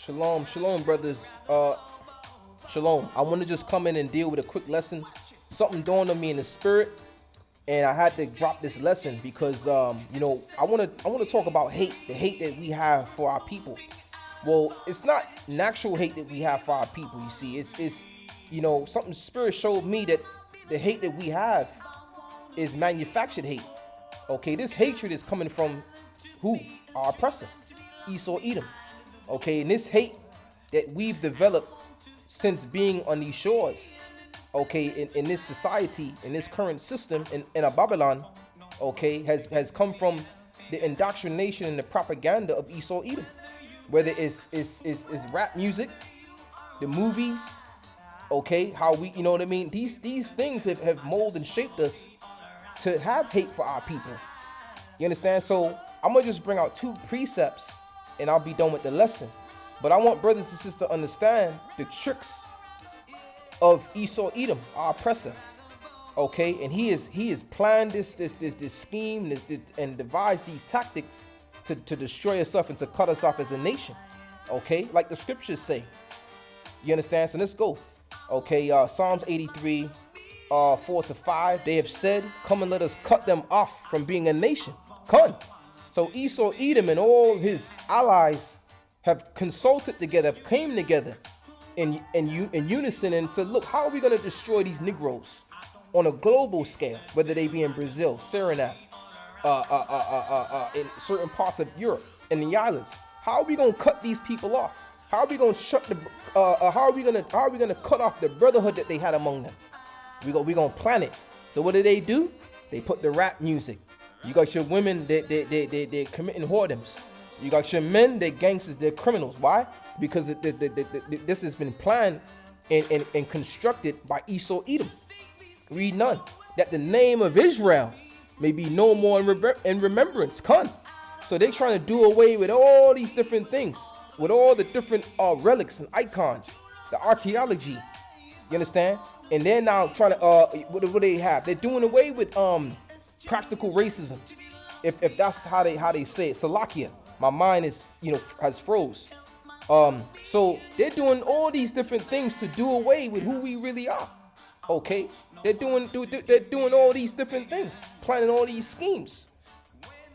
Shalom, shalom, brothers. Shalom. I want to just come in and deal with a quick lesson. Something dawned on me in the spirit, and I had to drop this lesson because, I want to talk about hate, the hate that we have for our people. Well, it's not natural hate that we have for our people. You see, it's something spirit showed me that the hate that we have is manufactured hate. Okay, this hatred is coming from who? Our oppressor, ESAU EDOM. Okay, and this hate that we've developed since being on these shores, okay, in this society, in this current system, in a Babylon, okay, has come from the indoctrination and the propaganda of ESAU EDOM. Whether it's rap music, the movies, okay, how we, you know what I mean? These things have molded and shaped us to have hate for our people. You understand? So I'm gonna just bring out two precepts and I'll be done with the lesson. But I want brothers and sisters to understand the tricks of ESAU EDOM, our oppressor. Okay, and he is planned this scheme and devised these tactics to destroy us off and to cut us off as a nation. Okay, like the scriptures say. You understand? So let's go. Okay, Psalms 83, 4-5. They have said, "Come and let us cut them off from being a nation." Come. So ESAU EDOM and all his allies have consulted together, have came together in unison and said, look, how are we going to destroy these Negroes on a global scale, whether they be in Brazil, Suriname, in certain parts of Europe and the islands? How are we going to cut these people off? How are we going to shut the how are we going to cut off the brotherhood that they had among them? We going to plan it. So what do? They put the rap music. You got your women, they're committing whoredoms. You got your men, they're gangsters, they're criminals. Why? Because this has been planned and constructed by ESAU EDOM. Read none. That the name of Israel may be no more in remembrance. Come. So they're trying to do away with all these different things, with all the different relics and icons, the archaeology. You understand? And they're now trying to, what do they have? They're doing away with practical racism. If that's how they say it. Salakia. My mind is, has froze. So they're doing all these different things to do away with who we really are. Okay, they're doing all these different things, planning all these schemes.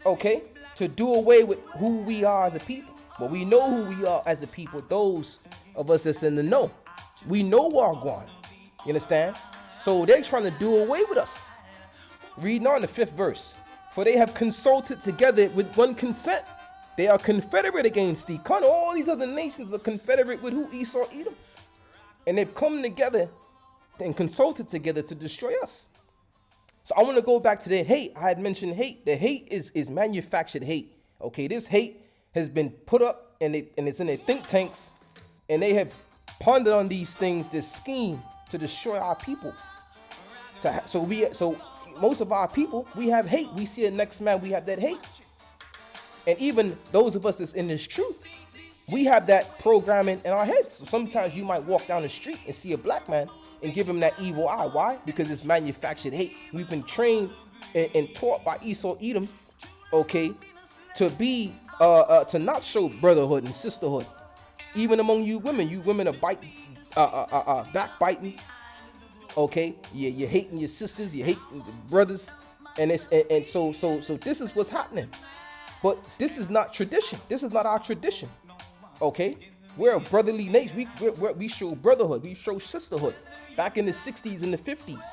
Okay, to do away with who we are as a people. But we know who we are as a people. Those of us that's in the know, we know where we're going. You understand? So they're trying to do away with us. Reading on the 5th verse. For they have consulted together with one consent. They are confederate against thee. All these other nations are confederate with who? ESAU EDOM. And they've come together and consulted together to destroy us. So I want to go back to the hate. I had mentioned hate. The hate is manufactured hate. Okay, this hate has been put up and it's in their think tanks. And they have pondered on these things, this scheme to destroy our people. So most of our people, we have hate. We see a next man, we have that hate. And even those of us that's in this truth, we have that programming in our heads. So sometimes you might walk down the street and see a black man and give him that evil eye. Why? Because it's manufactured hate. We've been trained and taught by ESAU EDOM, okay, to be to not show brotherhood and sisterhood. Even among you women are backbiting. Okay, you're hating your sisters, you're hating the brothers, and so this is what's happening. But this is not tradition. This is not our tradition. Okay, we're a brotherly nation. We show brotherhood. We show sisterhood. Back in the 60s and the 50s,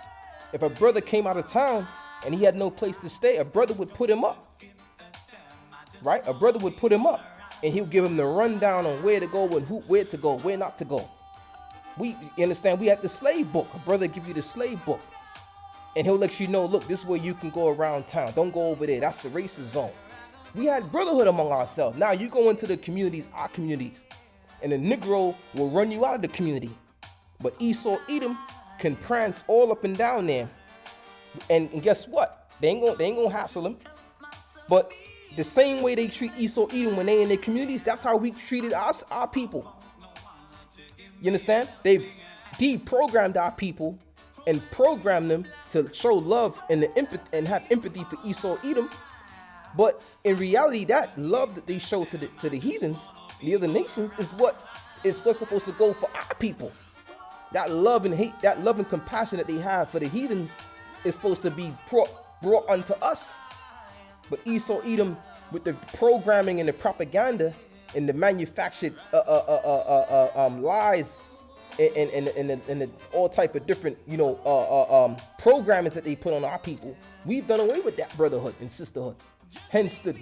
if a brother came out of town and he had no place to stay, a brother would put him up. Right? A brother would put him up, and he'll give him the rundown on where to go and where to go, where not to go. You understand? We had the slave book. A brother give you the slave book, and he'll let you know, look, this is where you can go around town. Don't go over there. That's the racist zone. We had brotherhood among ourselves. Now you go into the communities, our communities, and the Negro will run you out of the community. But ESAU EDOM can prance all up and down there. And guess what? They ain't gonna hassle him. But the same way they treat ESAU EDOM when they in their communities, that's how we treated our people. You understand? They've deprogrammed our people and programmed them to show love and have empathy for ESAU EDOM. But in reality, that love that they show to the heathens the other nations is what's supposed to go for our people. That love and hate, that love and compassion that they have for the heathens is supposed to be brought unto us. But Esau Edom, with the programming and the propaganda and the manufactured lies and all type of different programmings that they put on our people, we've done away with that brotherhood and sisterhood. Hence the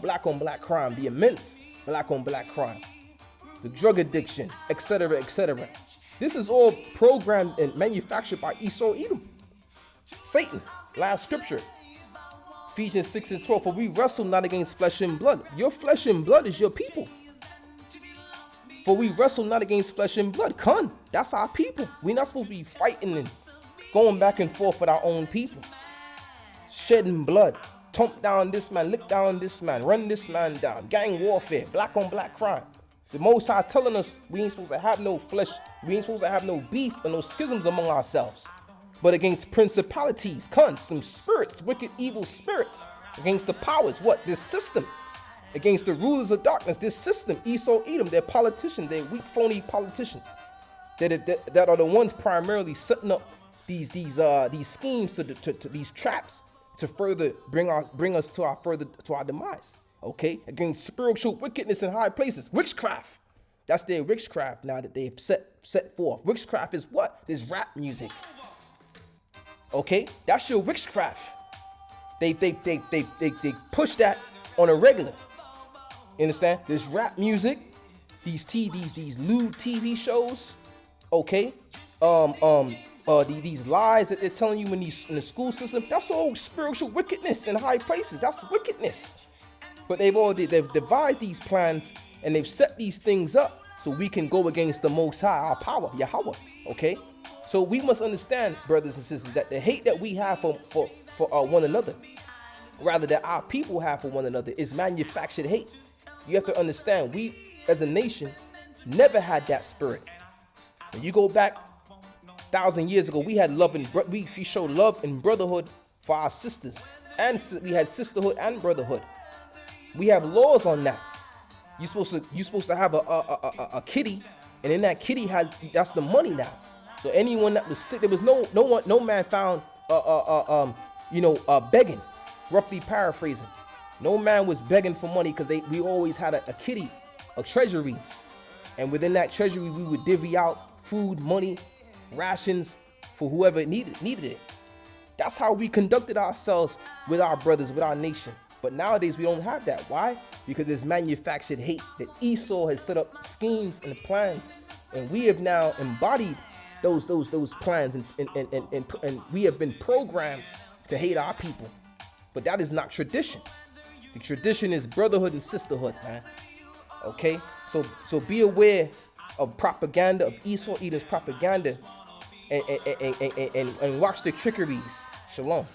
black on black crime, the immense black on black crime, the drug addiction, etc., etc. This is all programmed and manufactured by Esau Edom, Satan. Last scripture, Ephesians 6:12. For we wrestle not against flesh and blood. Your flesh and blood is your people. For we wrestle not against flesh and blood. That's our people. We're not supposed to be fighting and going back and forth with our own people. Shedding blood. Thump down this man, lick down this man, run this man down. Gang warfare, black on black crime. The Most High telling us we ain't supposed to have no flesh. We ain't supposed to have no beef or no schisms among ourselves. But against principalities, some spirits, wicked, evil spirits. Against the powers, this system. Against the rulers of darkness, this system, Esau Edom, they're politicians, they're weak, phony politicians. That are the ones primarily setting up these schemes to these traps to further bring us to our demise. Okay? Against spiritual wickedness in high places. Witchcraft. That's their witchcraft now that they've set forth. Witchcraft is what? This rap music. Okay? That's your witchcraft. They push that on a regular. You understand? This rap music, these lewd TV shows, okay? These lies that they're telling you in the school system, that's all spiritual wickedness in high places. That's wickedness. But they've devised these plans and they've set these things up so we can go against the Most High, our power, Yahweh. Okay? So we must understand, brothers and sisters, that the hate that we have for one another, rather that our people have for one another, is manufactured hate. You have to understand, we as a nation never had that spirit. When you go back 1,000 years ago, we had love and we showed love and brotherhood for our sisters, and we had sisterhood and brotherhood. We have laws on that. You're supposed to have a kitty, and in that kitty that's the money now. So anyone that was sick, there was no man found begging. Roughly paraphrasing, no man was begging for money because we always had a kitty, a treasury, and within that treasury we would divvy out food, money, rations for whoever needed it. That's how we conducted ourselves with our brothers, with our nation. But nowadays we don't have that. Why? Because there's manufactured hate that Esau has set up schemes and plans, and we have now embodied those plans, and we have been programmed to hate our people. But that is not tradition. The tradition is brotherhood and sisterhood, man. Okay? So be aware of propaganda, of Esau Edom's propaganda, and watch the trickeries. Shalom.